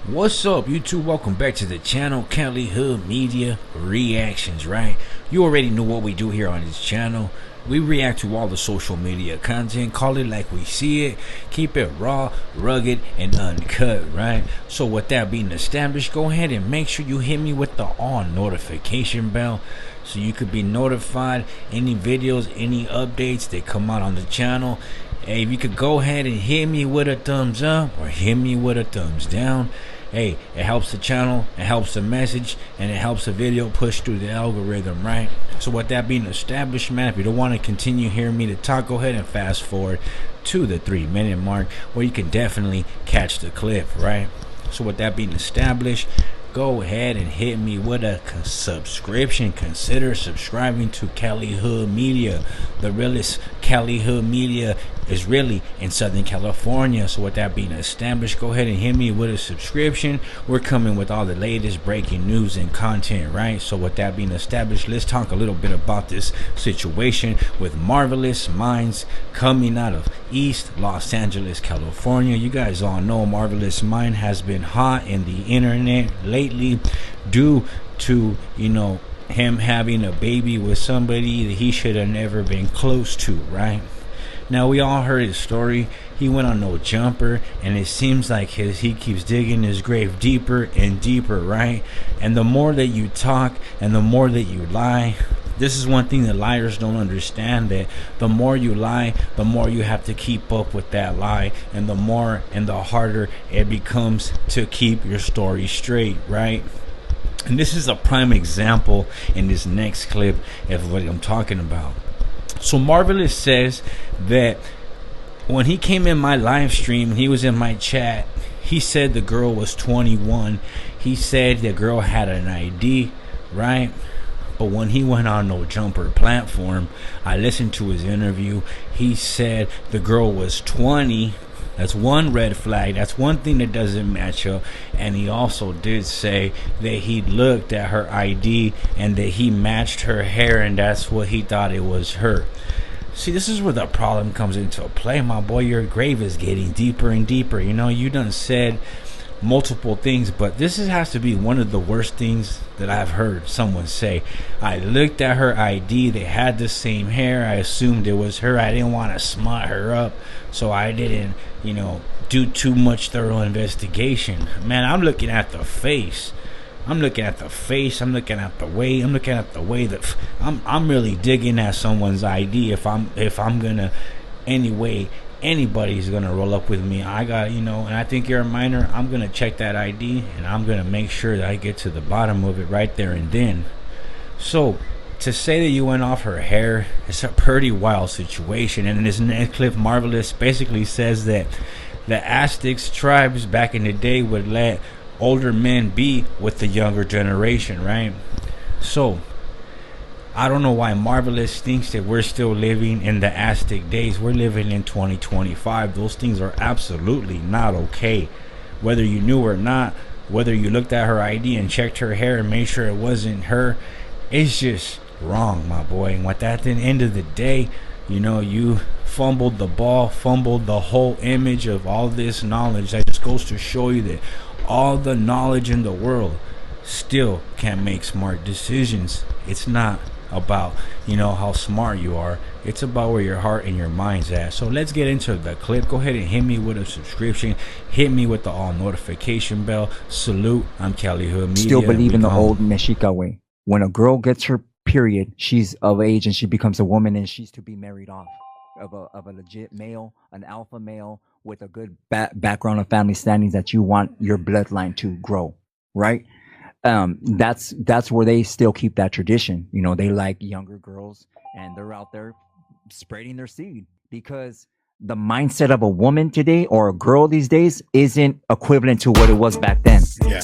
What's up, YouTube? Welcome back to the channel, Cali Hood Media Reactions, right? You already know what we do here on this channel. We react to all the social media content, call it like we see it, keep it raw, rugged, and uncut, right? So with that being established, go ahead and make sure you hit me with the on notification bell so you could be notified any videos, any updates that come out on the channel. Hey, if you could go ahead and hit me with a thumbs up or hit me with a thumbs down, hey, it helps the channel, it helps the message, and it helps the video push through the algorithm, right? So with that being established, man, if you don't want to continue hearing me to talk, go ahead and fast forward to the 3-minute mark where you can definitely catch the clip, right? So with that being established, go ahead and hit me with a subscription. Consider subscribing to Cali Hood Media. The realest Cali Hood Media is really in Southern California. So with that being established, go ahead and hit me with a subscription. We're coming with all the latest breaking news and content, right? So with that being established, let's talk a little bit about this situation with Marvelous Minds coming out of East Los Angeles, California. You guys all know Marvelous Mind has been hot in the internet lately due to, him having a baby with somebody that he should have never been close to, right? Now, we all heard his story. He went on No Jumper, and it seems like he keeps digging his grave deeper and deeper, right? And the more that you talk and the more that you lie, this is one thing that liars don't understand, that the more you lie, the more you have to keep up with that lie, and the more and the harder it becomes to keep your story straight, right? And this is a prime example in this next clip of what I'm talking about. So Marvelous says that when he came in my live stream, he was in my chat, he said the girl was 21. He said the girl had an ID, right? But when he went on No Jumper platform, I listened to his interview. He said the girl was 20. That's one red flag. That's one thing that doesn't match up. And he also did say that he looked at her ID and that he matched her hair, and that's what he thought it was her. See, this is where the problem comes into play, my boy. Your grave is getting deeper and deeper. You done said multiple things, but has to be one of the worst things that I've heard someone say. I looked at her ID, they had the same hair, I assumed it was her. I didn't want to smut her up, so I didn't do too much thorough investigation. Man, I'm looking at the face, I'm looking at the way, that I'm really digging at someone's ID. If I'm gonna anyway, anybody's gonna roll up with me, I got and I think you're a minor, I'm gonna check that ID and I'm gonna make sure that I get to the bottom of it right there and then. So to say that you went off her hair, it's a pretty wild situation. And in this next clip, Marvelous basically says that the Aztec tribes back in the day would let older men be with the younger generation, right? So I don't know why Marvelous thinks that we're still living in the Aztec days. We're living in 2025. Those things are absolutely not okay. Whether you knew or not, whether you looked at her ID and checked her hair and made sure it wasn't her, it's just wrong, my boy. And with at the end of the day, you fumbled the ball, fumbled the whole image of all this knowledge. That just goes to show you that all the knowledge in the world still can't make smart decisions. It's not about how smart you are, it's about where your heart and your mind's at. So let's get into the clip. Go ahead and hit me with a subscription, hit me with the all notification bell. Salute. I'm Cali Hood Media. Still believe in the old Mexica way. When a girl gets her period, she's of age and she becomes a woman, and she's to be married off of a legit male, an alpha male with a good background of family standings that you want your bloodline to grow, right? That's where they still keep that tradition. They like younger girls, and they're out there spreading their seed, because the mindset of a woman today or a girl these days isn't equivalent to what it was back then. Yeah.